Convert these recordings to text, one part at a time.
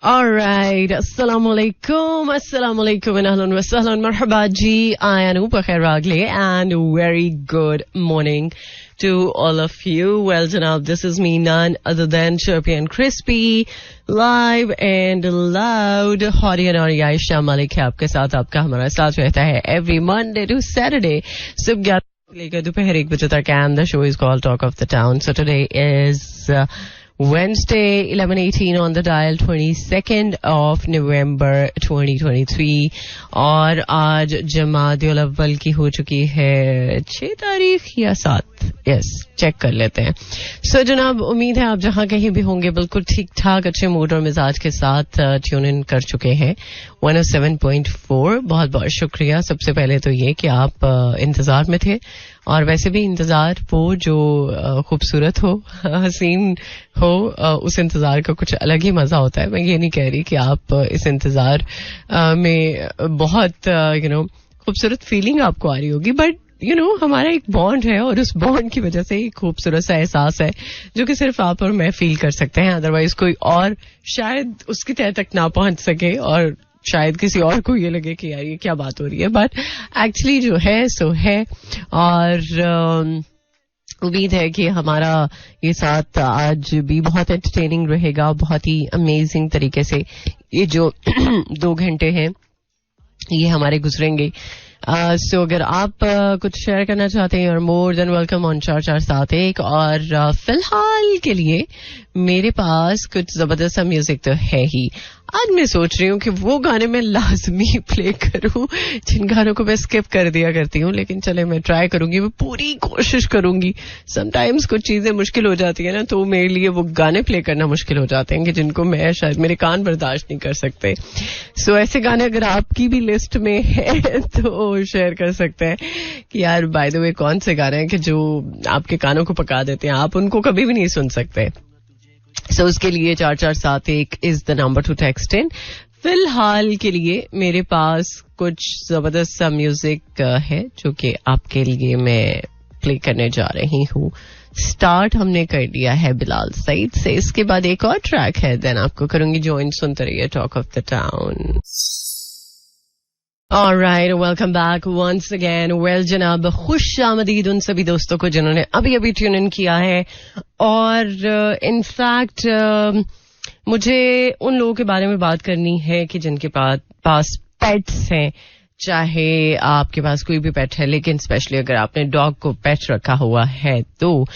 Alright, assalamualaikum and ahlan wa sahlan marhaba ji, I am Anupa Khairagle and very good morning to all of you. Well, Janab, this is me, none other than Chirpy and Crispy, live and loud. Hori and Ari Aisha Malik है आपके साथ, आपका हमारा साथ रहता है every Monday to Saturday. सुबह 11 से लेकर दोपहर 1 बजे तक, and the show is called Talk of the Town. So today is Wednesday, 11:18 on the dial, 22nd of November 2023 और आज जमादियुल अव्वल की हो चुकी है 6 तारीख या 7, यस चेक कर लेते हैं. सो जनाब, उम्मीद है आप जहां कहीं भी होंगे बिल्कुल ठीक ठाक अच्छे मूड और मिजाज के साथ ट्यून इन कर चुके हैं 107.4. बहुत बहुत शुक्रिया. सबसे पहले तो ये कि आप इंतजार में थे, और वैसे भी इंतजार वो जो खूबसूरत हो, हसीन हो, उस इंतजार का कुछ अलग ही मजा होता है. मैं ये नहीं कह रही कि आप इस इंतजार में बहुत खूबसूरत फीलिंग आपको आ रही होगी, बट हमारा एक बॉन्ड है और उस बॉन्ड की वजह से एक खूबसूरत सा एहसास है जो कि सिर्फ आप और मैं फील कर सकते हैं. अदरवाइज कोई और शायद उसकी तह तक ना पहुंच सके और शायद किसी और को ये लगे कि यार ये क्या बात हो रही है, बट एक्चुअली जो है सो है. और उम्मीद है कि हमारा ये साथ आज भी बहुत एंटरटेनिंग रहेगा, बहुत ही अमेजिंग तरीके से ये जो 2 घंटे हैं ये हमारे गुजरेंगे. सो अगर आप कुछ शेयर करना चाहते हैं और मोर देन वेलकम ऑन 4471. और फिलहाल के लिए मेरे पास कुछ जबरदस्त सा म्यूजिक तो है ही. आज मैं सोच रही हूँ कि वो गाने मैं लाजमी प्ले करूँ जिन गानों को मैं स्किप कर दिया करती हूँ, लेकिन चले मैं ट्राई करूंगी, मैं पूरी कोशिश करूंगी. समटाइम्स कुछ चीजें मुश्किल हो जाती है ना, तो मेरे लिए वो गाने प्ले करना मुश्किल हो जाते हैं कि जिनको मैं शायद मेरे कान बर्दाश्त नहीं कर सकते. सो ऐसे गाने अगर आपकी भी लिस्ट में है तो शेयर कर सकते हैं कि यार बाय द वे कौन से गाने हैं कि जो आपके कानों को पका देते हैं, आप उनको कभी भी नहीं सुन सकते. सो उसके लिए 4471 is the number two text in. फिलहाल के लिए मेरे पास कुछ जबरदस्त सा म्यूजिक है जो कि आपके लिए मैं प्ले करने जा रही हूँ. स्टार्ट हमने कर दिया है बिलाल सईद से, इसके बाद एक और ट्रैक है, देन आपको करूंगी ज्वाइन. सुनते रहिए talk of the town. Alright, welcome back once again. Well, जनाब, खुश आमदीद उन सभी दोस्तों को जिन्होंने अभी अभी ट्यून इन किया है. और इनफैक्ट मुझे उन लोगों के बारे में बात करनी है कि जिनके पास पेट्स हैं, चाहे आपके पास कोई भी पेट है, लेकिन स्पेशली अगर आपने डॉग को पेट रखा हुआ है तो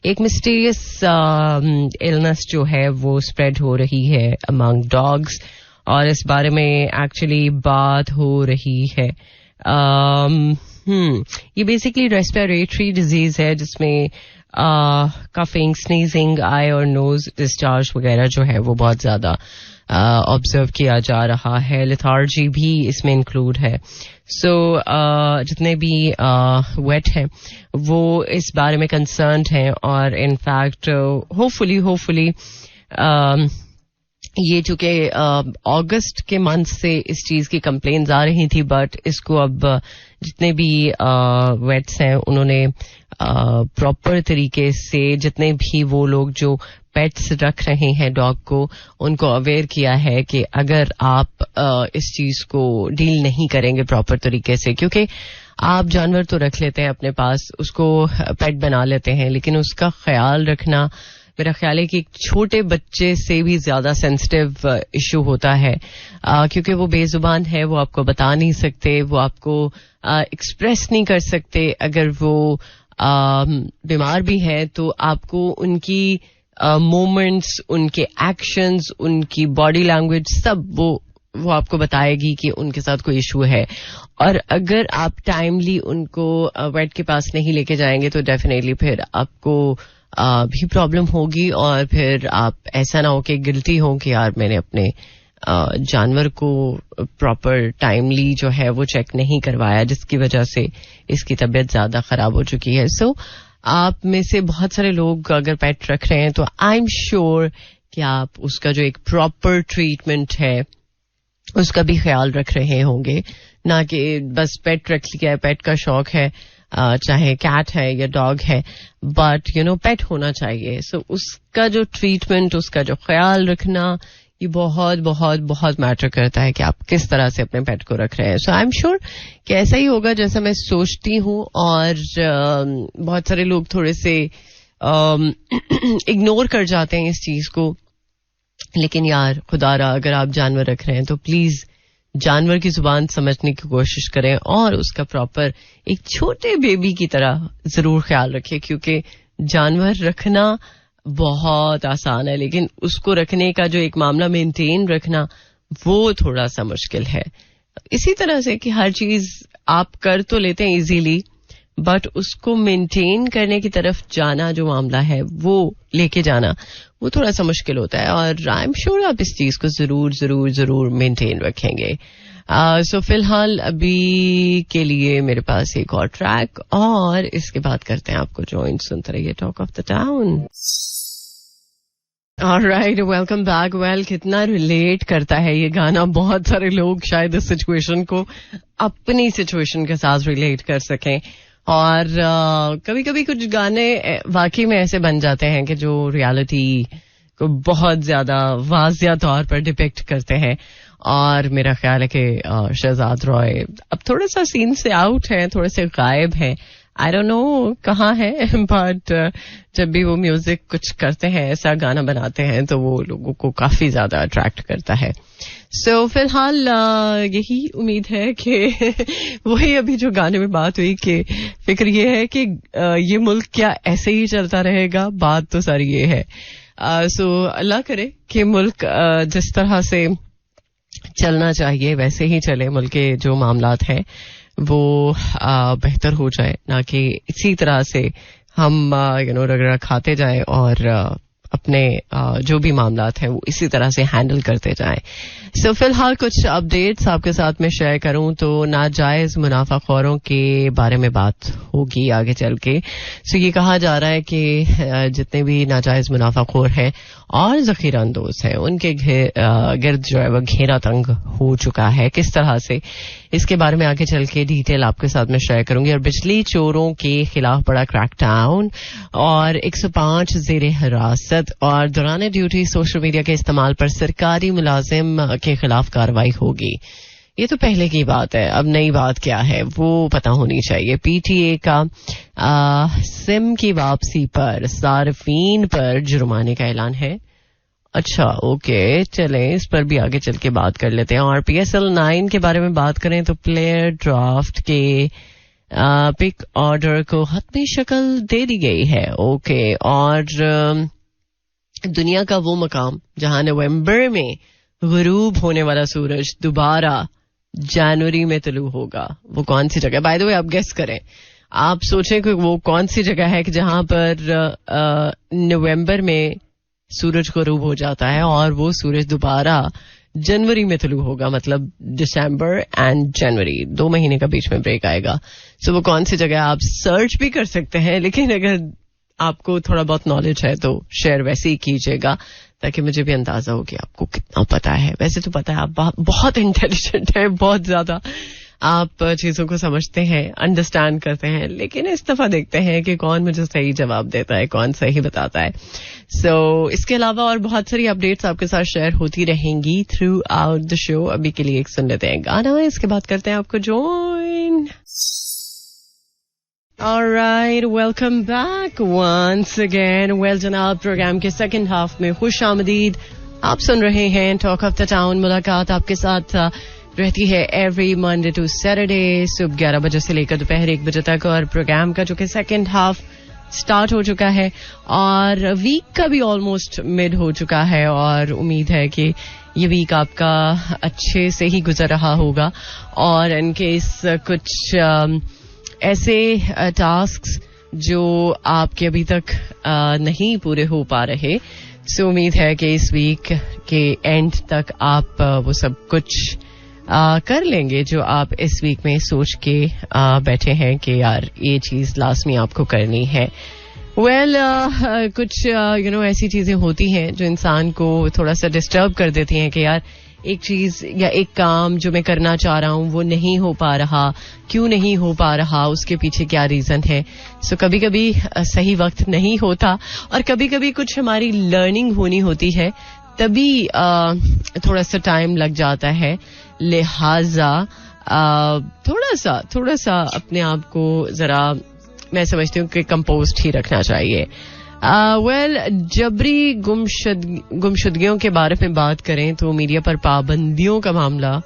एक मिस्टीरियस इलनेस जो है वो स्प्रेड हो रही है अमंग डॉग्स, और इस बारे में एक्चुअली बात हो रही है. ये बेसिकली रेस्पिरेटरी डिजीज है जिसमें कफिंग, स्नीजिंग, आई और नोज डिस्चार्ज वगैरह जो है वो बहुत ज्यादा ऑब्जर्व किया जा रहा है. लेथार्जी भी इसमें इंक्लूड है. सो जितने भी वेट हैं वो इस बारे में कंसर्न्ड हैं, और इनफैक्ट होपफुली ये चूंकि अगस्त के मंथ से इस चीज की कंप्लेन्स आ रही थी, बट इसको अब जितने भी वेट्स हैं उन्होंने प्रॉपर तरीके से, जितने भी वो लोग जो पेट्स रख रहे हैं डॉग को, उनको अवेयर किया है कि अगर आप इस चीज को डील नहीं करेंगे प्रॉपर तरीके से, क्योंकि आप जानवर तो रख लेते हैं अपने पास, उसको पेट बना लेते हैं, लेकिन उसका ख्याल रखना मेरा ख्याल है कि एक छोटे बच्चे से भी ज्यादा सेंसिटिव इशू होता है, क्योंकि वो बेजुबान है, वो आपको बता नहीं सकते, वो आपको एक्सप्रेस नहीं कर सकते. अगर वो बीमार भी है तो आपको उनकी मोमेंट्स, उनके एक्शंस, उनकी बॉडी लैंग्वेज सब वो आपको बताएगी कि उनके साथ कोई इशू है. और अगर आप टाइमली उनको वेट के पास नहीं लेके जाएंगे तो डेफिनेटली फिर आपको भी प्रॉब्लम होगी, और फिर आप ऐसा ना हो कि गिल्टी हो कि यार मैंने अपने जानवर को प्रॉपर टाइमली जो है वो चेक नहीं करवाया, जिसकी वजह से इसकी तबीयत ज्यादा खराब हो चुकी है. सो आप में से बहुत सारे लोग अगर पेट रख रहे हैं तो आई एम श्योर कि आप उसका जो एक प्रॉपर ट्रीटमेंट है उसका भी ख्याल रख रहे होंगे, ना कि बस पेट रख लिया है, पेट का शौक है, चाहे कैट है या डॉग है, बट पेट होना चाहिए. सो उसका जो ट्रीटमेंट, उसका जो ख्याल रखना, ये बहुत बहुत बहुत मैटर करता है कि आप किस तरह से अपने पेट को रख रहे हैं. सो आई एम श्योर कि ऐसा ही होगा जैसा मैं सोचती हूँ. और बहुत सारे लोग थोड़े से इग्नोर कर जाते हैं इस चीज को. लेकिन यार खुदारा, अगर आप जानवर रख रहे हैं तो प्लीज जानवर की जुबान समझने की कोशिश करें और उसका प्रॉपर एक छोटे बेबी की तरह जरूर ख्याल रखें. क्योंकि जानवर रखना बहुत आसान है, लेकिन उसको रखने का जो एक मामला मेंटेन रखना वो थोड़ा सा मुश्किल है. इसी तरह से कि हर चीज आप कर तो लेते हैं इजीली, बट उसको मेंटेन करने की तरफ जाना जो मामला है वो लेके जाना वो थोड़ा सा मुश्किल होता है. और आई एम श्योर आप इस चीज को जरूर जरूर जरूर मेंटेन रखेंगे. सो फिलहाल अभी के लिए मेरे पास एक और ट्रैक और इसके बाद करते हैं आपको ज्वाइन. सुनते रहिए talk of the town. Alright, welcome back. Well, कितना रिलेट करता है ये गाना. बहुत सारे लोग शायद इस सिचुएशन को अपनी सिचुएशन के साथ रिलेट कर सकें. और कभी कभी कुछ गाने वाकई में ऐसे बन जाते हैं कि जो रियलिटी को बहुत ज्यादा वाज़िया तौर पर डिपिक्ट करते हैं. और मेरा ख्याल है कि शहजाद रॉय अब थोड़ा सा सीन से आउट है, थोड़े से गायब है. आई डोंट नो कहाँ है, बट जब भी वो म्यूजिक कुछ करते हैं, ऐसा गाना बनाते हैं, तो वो लोगों को काफी ज्यादा अट्रैक्ट करता है. सो फिलहाल यही उम्मीद है कि वही अभी जो गाने में बात हुई कि फिक्र ये है कि ये मुल्क क्या ऐसे ही चलता रहेगा. बात तो सारी ये है. सो अल्लाह करे कि मुल्क जिस तरह से चलना चाहिए वैसे ही चले. मुल्क के जो मामलात हैं वो बेहतर हो जाए, ना कि इसी तरह से हम रगड़ा खाते जाएं और अपने जो भी मामलात हैं वो इसी तरह से हैंडल करते जाएं. सो फिलहाल कुछ अपडेट्स आपके साथ में शेयर करूं तो नाजायज मुनाफाखोरों के बारे में बात होगी आगे चल के. सो ये कहा जा रहा है कि जितने भी नाजायज मुनाफाखोर हैं और जखीरा अंदोज हैं उनके गिर्द जो है वो घेरा तंग हो चुका है. किस तरह से, इसके बारे में आगे चल के डिटेल आपके साथ में शेयर करूंगी. और बिजली चोरों के खिलाफ बड़ा क्रैकडाउन और 105 जेर हिरासत और दौरान ड्यूटी सोशल मीडिया के इस्तेमाल पर सरकारी मुलाजिम के खिलाफ कार्रवाई होगी. ये तो पहले की बात है, अब नई बात क्या है वो पता होनी चाहिए. पीटीए का सिम की वापसी पर सार्फिन पर जुर्माने का ऐलान है. अच्छा, ओके, चलें इस पर भी आगे चल के बात कर लेते हैं. और PSL 9 के बारे में बात करें तो प्लेयर ड्राफ्ट के पिक ऑर्डर को हतमी शक्ल दे दी गई है. ओके, और दुनिया का वो मकाम जहां नवंबर में गुरूब होने वाला सूरज दोबारा जनवरी में तुलू होगा, वो कौन सी जगह? बाय द वे आप गेस करें, आप सोचें कि वो कौन सी जगह है कि जहां पर नवंबर में सूरज गुरूब हो जाता है और वो सूरज दोबारा जनवरी में तुलू होगा. मतलब दिसंबर एंड जनवरी 2 महीने का बीच में ब्रेक आएगा. सो वो कौन सी जगह आप सर्च भी कर सकते हैं, लेकिन अगर आपको थोड़ा बहुत नॉलेज है तो शेयर वैसे ही कीजिएगा ताकि मुझे भी अंदाजा हो कि आपको कितना पता है. वैसे तो पता है, आप बहुत इंटेलिजेंट है, बहुत ज्यादा आप चीजों को समझते हैं, अंडरस्टैंड करते हैं. लेकिन इस दफा देखते हैं कि कौन मुझे सही जवाब देता है, कौन सही बताता है. सो इसके अलावा और बहुत सारी अपडेट्स आपके साथ शेयर होती रहेंगी थ्रू आउट द शो. अभी के लिए एक सुन लेते हैं गाना, इसके बाद करते हैं आपको join. Alright, welcome back once again. Well जनाब, प्रोग्राम के सेकंड हाफ में खुश आमदीद. आप सुन रहे हैं टॉक ऑफ द टाउन. मुलाकात आपके साथ रहती है एवरी मंडे टू सैटरडे सुबह 11 बजे से लेकर दोपहर 1 बजे तक. और प्रोग्राम का जो कि सेकंड हाफ स्टार्ट हो चुका है और वीक का भी ऑलमोस्ट मिड हो चुका है. और उम्मीद है कि ये वीक आपका अच्छे से ही गुजर रहा होगा. और इनके इस कुछ ऐसे टास्क्स जो आपके अभी तक नहीं पूरे हो पा रहे, सो उम्मीद है कि इस वीक के एंड तक आप वो सब कुछ कर लेंगे जो आप इस वीक में सोच के बैठे हैं कि यार ये चीज लाजमी आपको करनी है. वेल कुछ ऐसी चीजें होती हैं जो इंसान को थोड़ा सा डिस्टर्ब कर देती हैं कि यार एक चीज या एक काम जो मैं करना चाह रहा हूं वो नहीं हो पा रहा. क्यों नहीं हो पा रहा, उसके पीछे क्या रीजन है. सो कभी कभी सही वक्त नहीं होता और कभी कभी कुछ हमारी लर्निंग होनी होती है तभी थोड़ा सा टाइम लग जाता है, लिहाजा थोड़ा सा अपने आप को जरा मैं समझती हूँ कि कंपोस्ट ही रखना चाहिए. जबरी गुमशुदगियों के बारे में बात करें तो मीडिया पर पाबंदियों का मामला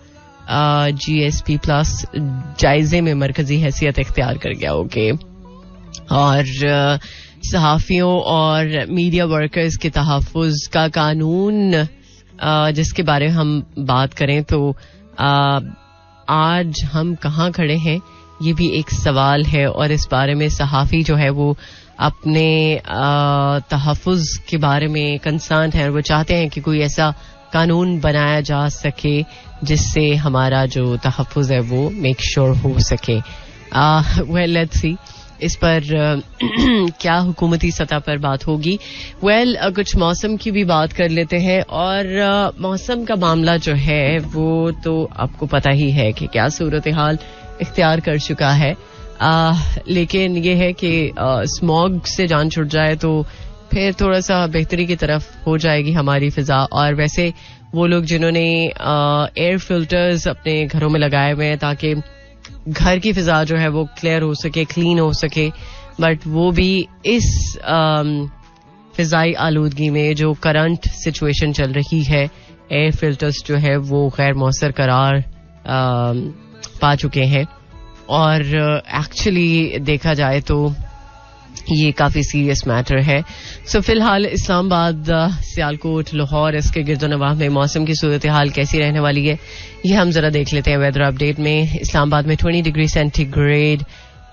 GSP प्लस जायजे में मरकजी हैसियत इख्तियार कर गया. ओके, और सहाफियों और मीडिया वर्कर्स के तहफ़्फ़ुज़ का कानून जिसके बारे में हम बात करें तो आज हम कहाँ खड़े हैं ये भी एक सवाल है. और इस बारे में सहाफ़ी जो है वो अपने तहफ़्फ़ुज़ के बारे में कंसर्न है और वो चाहते हैं कि कोई ऐसा कानून बनाया जा सके जिससे हमारा जो तहफ़्फ़ुज़ है वो मेक श्योर हो सके. वेल लेट्स सी इस पर क्या हुकूमती सतह पर बात होगी. कुछ मौसम की भी बात कर लेते हैं. और मौसम का मामला जो है वो तो आपको पता ही है कि क्या सूरत हाल इख्तियार कर चुका है. लेकिन ये है कि स्मॉग से जान छुट जाए तो फिर थोड़ा सा बेहतरी की तरफ हो जाएगी हमारी फिजा. और वैसे वो लोग जिन्होंने एयर फिल्टर्स अपने घरों में लगाए हुए हैं ताकि घर की फिजा जो है वो क्लियर हो सके, क्लीन हो सके, बट वो भी इस फिजाई आलूदगी में जो करंट सिचुएशन चल रही है एयर फिल्टर्स जो है वो गैर मौसर करार पा चुके हैं. और एक्चुअली देखा जाए तो ये काफी सीरियस मैटर है. सो फिलहाल इस्लामाबाद, सियालकोट, लाहौर इसके गिरदोनवाह में मौसम की सूरत हाल कैसी रहने वाली है ये हम जरा देख लेते हैं वेदर अपडेट में. इस्लामाबाद में 20 degree centigrade,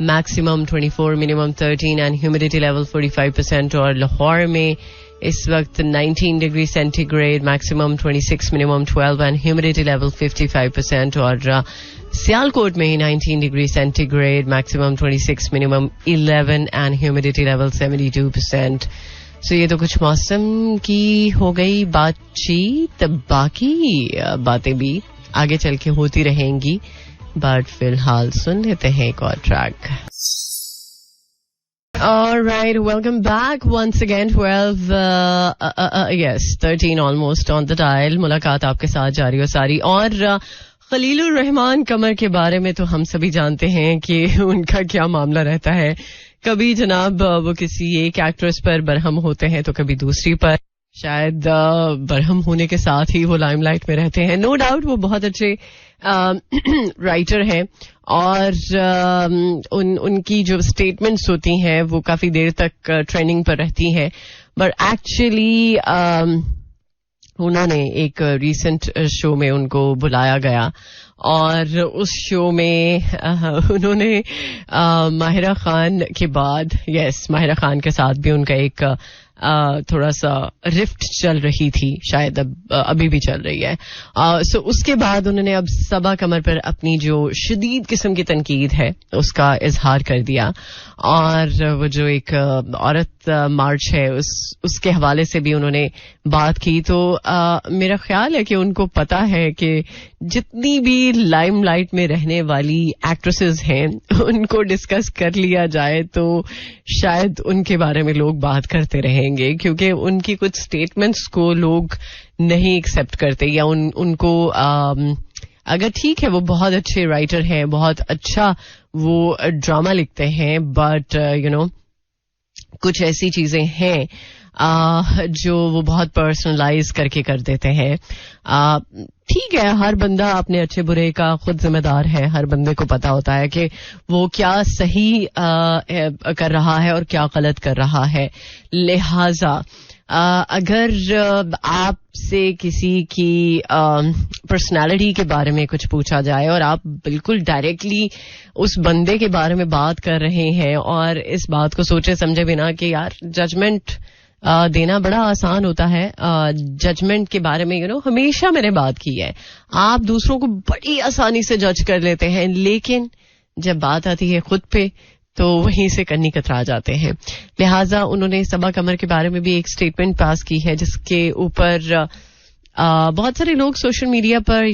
maximum 24, minimum 13 and humidity level 45%. और लाहौर में इस वक्त 19 degree centigrade, maximum 26, minimum 12 and humidity level 55%. और सियालकोट में ही 19 degree centigrade, maximum 26, minimum 11 and humidity level 72%. सो ये तो कुछ मौसम की हो गई बातचीत. बाकी बातें भी आगे चल के होती रहेंगी, बट फिलहाल सुन लेते हैं एक और track. All right, welcome back once again. 12, yes, 13 almost on the dial. मुलाकात आपके साथ जारी और सारी. और खलीलुर रहमान कमर के बारे में तो हम सभी जानते हैं कि उनका क्या मामला रहता है. कभी जनाब वो किसी एक एक्ट्रेस पर बरहम होते हैं तो कभी दूसरी पर. शायद बरहम होने के साथ ही वो लाइमलाइट में रहते हैं. नो डाउट वो बहुत अच्छे राइटर हैं और उनकी जो स्टेटमेंट्स होती हैं वो काफी देर तक ट्रेंडिंग पर रहती हैं. बट एक्चुअली उन्होंने एक रीसेंट शो में उनको बुलाया गया और उस शो में उन्होंने माहिरा खान के बाद, यस, माहिरा खान के साथ भी उनका एक थोड़ा सा रिफ्ट चल रही थी, शायद अभी भी चल रही है. सो उसके बाद उन्होंने अब सबा कमर पर अपनी जो शदीद किस्म की तनकीद है उसका इजहार कर दिया. और वो जो एक औरत मार्च है उसके हवाले से भी उन्होंने बात की. तो मेरा ख्याल है कि उनको पता है कि जितनी भी लाइमलाइट में रहने वाली एक्ट्रेसेस हैं उनको डिस्कस कर लिया जाए तो शायद उनके बारे में लोग बात करते रहेंगे, क्योंकि उनकी कुछ स्टेटमेंट्स को लोग नहीं एक्सेप्ट करते या उनको अगर ठीक है वो बहुत अच्छे राइटर हैं, बहुत अच्छा वो ड्रामा लिखते हैं, बट यू नो कुछ ऐसी चीजें हैं जो वो बहुत पर्सनलाइज करके कर देते हैं. ठीक है, हर बंदा अपने अच्छे बुरे का खुद जिम्मेदार है. हर बंदे को पता होता है कि वो क्या सही कर रहा है और क्या गलत कर रहा है. लिहाजा अगर आपसे किसी की पर्सनालिटी के बारे में कुछ पूछा जाए और आप बिल्कुल डायरेक्टली उस बंदे के बारे में बात कर रहे हैं और इस बात को सोचे समझे बिना कि यार जजमेंट देना बड़ा आसान होता है. जजमेंट के बारे में हमेशा मैंने बात की है, आप दूसरों को बड़ी आसानी से जज कर लेते हैं, लेकिन जब बात आती है खुद पे तो वहीं से कन्नी कतरा जाते हैं. लिहाजा उन्होंने सबा कमर के बारे में भी एक स्टेटमेंट पास की है जिसके ऊपर बहुत सारे लोग सोशल मीडिया पर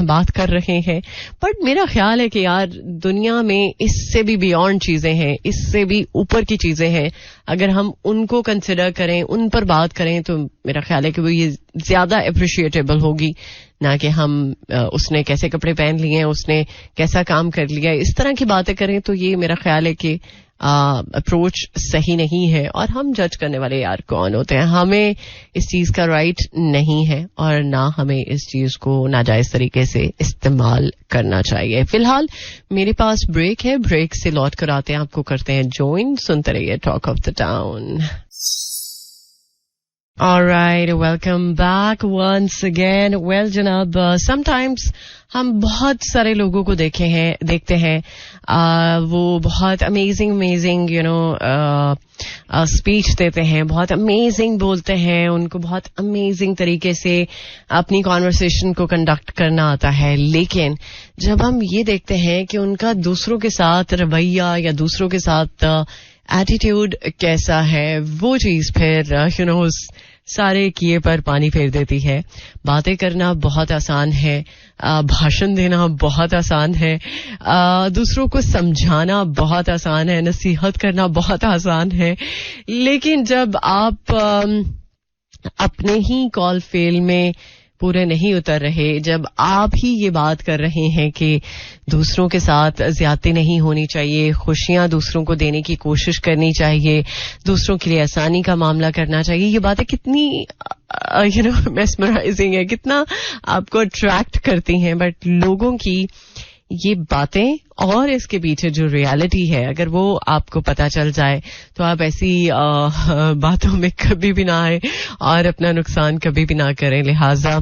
बात कर रहे हैं, बट मेरा ख्याल है कि यार दुनिया में इससे भी बियॉन्ड चीजें हैं, इससे भी ऊपर की चीजें हैं. अगर हम उनको कंसिडर करें, उन पर बात करें, तो मेरा ख्याल है कि वो ये ज्यादा अप्रिशिएटेबल होगी ना कि हम उसने कैसे कपड़े पहन लिए हैं, उसने कैसा काम कर लिया, इस तरह की बातें करें. तो ये मेरा ख्याल है कि अप्रोच सही नहीं है. और हम जज करने वाले यार कौन होते हैं? हमें इस चीज का राइट नहीं है और ना हमें इस चीज को नाजायज तरीके से इस्तेमाल करना चाहिए. फिलहाल मेरे पास ब्रेक है, ब्रेक से लौट कर आते हैं, आपको करते हैं ज्वाइन. सुनते रहिए talk of the town. All right, welcome back once again. Well, जनाब, sometimes हम बहुत सारे लोगों को देखते हैं, वो बहुत अमेजिंग स्पीच देते हैं, बहुत अमेजिंग बोलते हैं, उनको बहुत अमेजिंग तरीके से अपनी कॉन्वर्सेशन को कंडक्ट करना आता है. लेकिन जब हम ये देखते हैं कि उनका दूसरों के साथ रवैया या दूसरों के साथ एटीट्यूड कैसा है, वो चीज फिर उस सारे किए पर पानी फेर देती है. बातें करना बहुत आसान है, भाषण देना बहुत आसान है, दूसरों को समझाना बहुत आसान है, नसीहत करना बहुत आसान है. लेकिन जब आप अपने ही कॉल फेल में पूरे नहीं उतर रहे, जब आप ही ये बात कर रहे हैं कि दूसरों के साथ ज्यादती नहीं होनी चाहिए, खुशियां दूसरों को देने की कोशिश करनी चाहिए, दूसरों के लिए आसानी का मामला करना चाहिए, ये बातें कितनी मेस्मराइजिंग है, कितना आपको अट्रैक्ट करती हैं. बट लोगों की ये बातें और इसके पीछे जो रियलिटी है, अगर वो आपको पता चल जाए तो आप ऐसी बातों में कभी भी ना आए और अपना नुकसान कभी भी ना करें. लिहाजा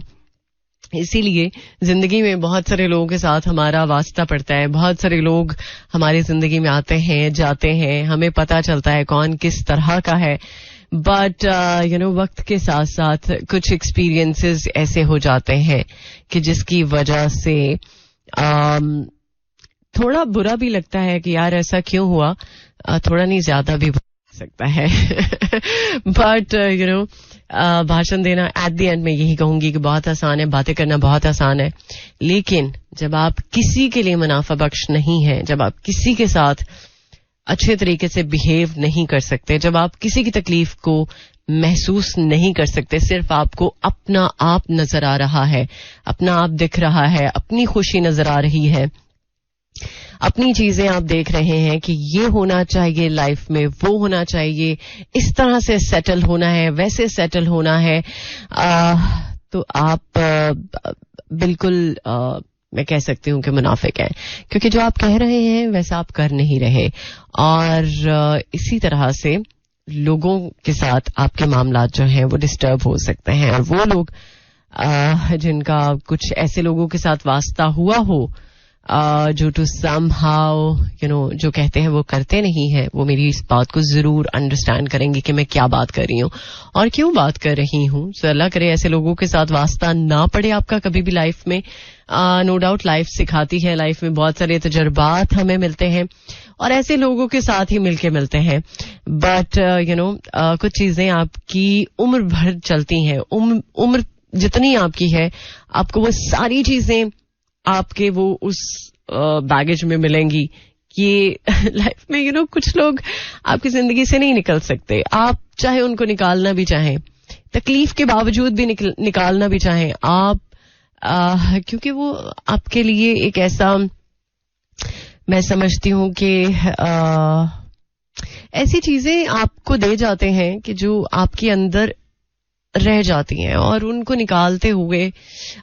इसीलिए जिंदगी में बहुत सारे लोगों के साथ हमारा वास्ता पड़ता है, बहुत सारे लोग हमारी जिंदगी में आते हैं, जाते हैं, हमें पता चलता है कौन किस तरह का है. बट वक्त के साथ साथ कुछ एक्सपीरियंसेस ऐसे हो जाते हैं कि जिसकी वजह से थोड़ा बुरा भी लगता है कि यार ऐसा क्यों हुआ, थोड़ा नहीं ज्यादा भी बुरा सकता है. बट भाषण देना एट द एंड में यही कहूंगी कि बहुत आसान है, बातें करना बहुत आसान है. लेकिन जब आप किसी के लिए मुनाफा बख्श नहीं है, जब आप किसी के साथ अच्छे तरीके से बिहेव नहीं कर सकते, जब आप किसी की तकलीफ को महसूस नहीं कर सकते, सिर्फ आपको अपना आप नजर आ रहा है, अपना आप दिख रहा है, अपनी खुशी नजर आ रही है, अपनी चीजें आप देख रहे हैं कि ये होना चाहिए लाइफ में, वो होना चाहिए, इस तरह से सेटल होना है, वैसे सेटल होना है, तो आप बिल्कुल मैं कह सकती हूं कि मुनाफिक हैं, क्योंकि जो आप कह रहे हैं वैसा आप कर नहीं रहे. और इसी तरह से लोगों के साथ आपके मामलात जो हैं वो डिस्टर्ब हो सकते हैं. और वो लोग जिनका कुछ ऐसे लोगों के साथ वास्ता हुआ हो जो टू समहाउ जो कहते हैं वो करते नहीं है, वो मेरी इस बात को जरूर अंडरस्टैंड करेंगे कि मैं क्या बात कर रही हूँ और क्यों बात कर रही हूँ. सो अल्लाह करे ऐसे लोगों के साथ वास्ता ना पड़े आपका कभी भी लाइफ में. नो डाउट लाइफ सिखाती है, लाइफ में बहुत सारे तजुर्बात हमें मिलते हैं और ऐसे लोगों के साथ ही मिलके मिलते हैं. बट कुछ चीजें आपकी उम्र भर चलती हैं, उम्र जितनी आपकी है आपको वो सारी चीजें आपके वो उस बैगेज में मिलेंगी कि लाइफ में कुछ लोग आपकी जिंदगी से नहीं निकल सकते. आप चाहे उनको निकालना भी चाहें, तकलीफ के बावजूद भी निकालना भी चाहें आप, क्योंकि वो आपके लिए एक ऐसा, मैं समझती हूं कि ऐसी चीजें आपको दे जाते हैं कि जो आपके अंदर रह जाती हैं और उनको निकालते हुए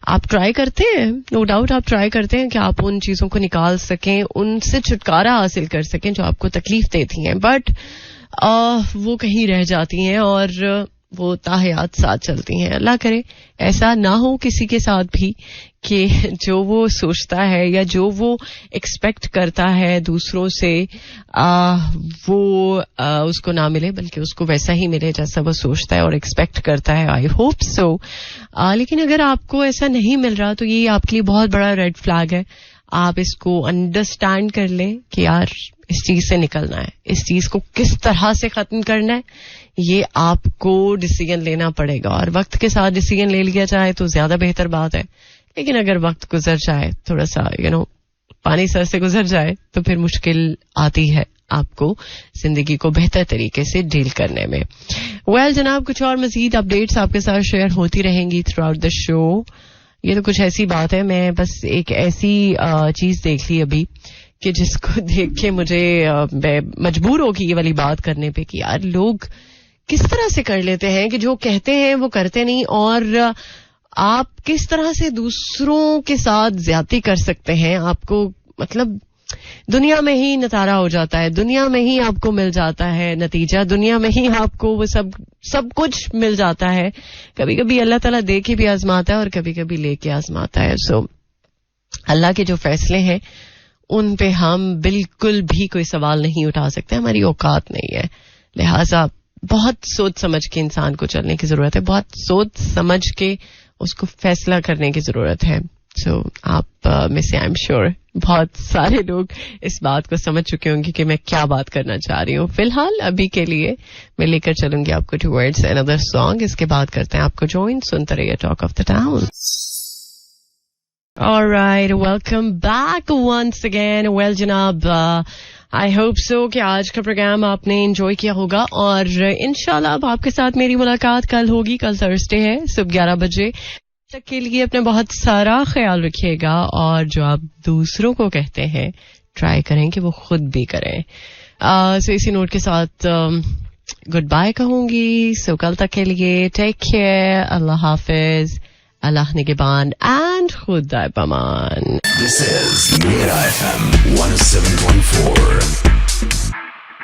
आप ट्राई करते हैं, नो डाउट आप ट्राई करते हैं कि आप उन चीजों को निकाल सकें, उनसे छुटकारा हासिल कर सकें जो आपको तकलीफ देती हैं. बट वो कहीं रह जाती हैं और वो ताहयात साथ चलती हैं. अल्लाह करे ऐसा ना हो किसी के साथ भी कि जो वो सोचता है या जो वो एक्सपेक्ट करता है दूसरों से वो उसको ना मिले, बल्कि उसको वैसा ही मिले जैसा वो सोचता है और एक्सपेक्ट करता है. I hope so. लेकिन अगर आपको ऐसा नहीं मिल रहा तो ये आपके लिए बहुत बड़ा रेड फ्लैग है. आप इसको अंडरस्टैंड कर लें कि यार इस चीज से निकलना है, इस चीज को किस तरह से खत्म करना है, ये आपको डिसीजन लेना पड़ेगा, और वक्त के साथ डिसीजन ले लिया जाए तो ज्यादा बेहतर बात है. लेकिन अगर वक्त गुजर जाए, थोड़ा सा पानी सर से गुजर जाए, तो फिर मुश्किल आती है आपको जिंदगी को बेहतर तरीके से डील करने में. वेल जनाब, कुछ और मजीद अपडेट्स आपके साथ शेयर होती रहेंगी थ्रू आउट द शो. ये तो कुछ ऐसी बात है, मैं बस एक ऐसी चीज देख ली अभी कि जिसको देख के मुझे मजबूर होगी ये वाली बात करने पे कि यार लोग किस तरह से कर लेते हैं कि जो कहते हैं वो करते नहीं, और आप किस तरह से दूसरों के साथ ज्यादती कर सकते हैं. आपको मतलब दुनिया में ही नतारा हो जाता है, दुनिया में ही आपको मिल जाता है नतीजा, दुनिया में ही आपको वो सब कुछ मिल जाता है. कभी कभी अल्लाह ताला दे के भी आजमाता है और कभी कभी लेके आजमाता है. सो अल्लाह के जो फैसले हैं उन पे हम बिल्कुल भी कोई सवाल नहीं उठा सकते, हमारी औकात नहीं है. लिहाजा बहुत सोच समझ के इंसान को चलने की जरूरत है, बहुत सोच समझ के उसको फैसला करने की जरूरत है. सो आप में से आई एम श्योर बहुत सारे लोग इस बात को समझ चुके होंगे कि मैं क्या बात करना चाह रही हूँ. फिलहाल अभी के लिए मैं लेकर चलूंगी आपको टुवर्ड्स अनदर सॉन्ग. इसके बाद करते हैं आपको ज्वाइन. सुनते रहिए talk of the town. Alright, welcome back once again. Well जनाब, आई होप सो कि आज का प्रोग्राम आपने एंजॉय किया होगा, और इंशाल्लाह अब आपके साथ मेरी मुलाकात कल होगी. कल थर्सडे है, सुबह 11 बजे तक के लिए अपना बहुत सारा ख्याल रखिएगा, और जो आप दूसरों को कहते हैं ट्राई करें कि वो खुद भी करें. सो इसी नोट के साथ गुड बाय कहूंगी. सो कल तक के लिए टेक केयर, अल्लाह हाफिज, अल्लाह निगहबान एंड खुदा पमान. This is Mira FM 107.4.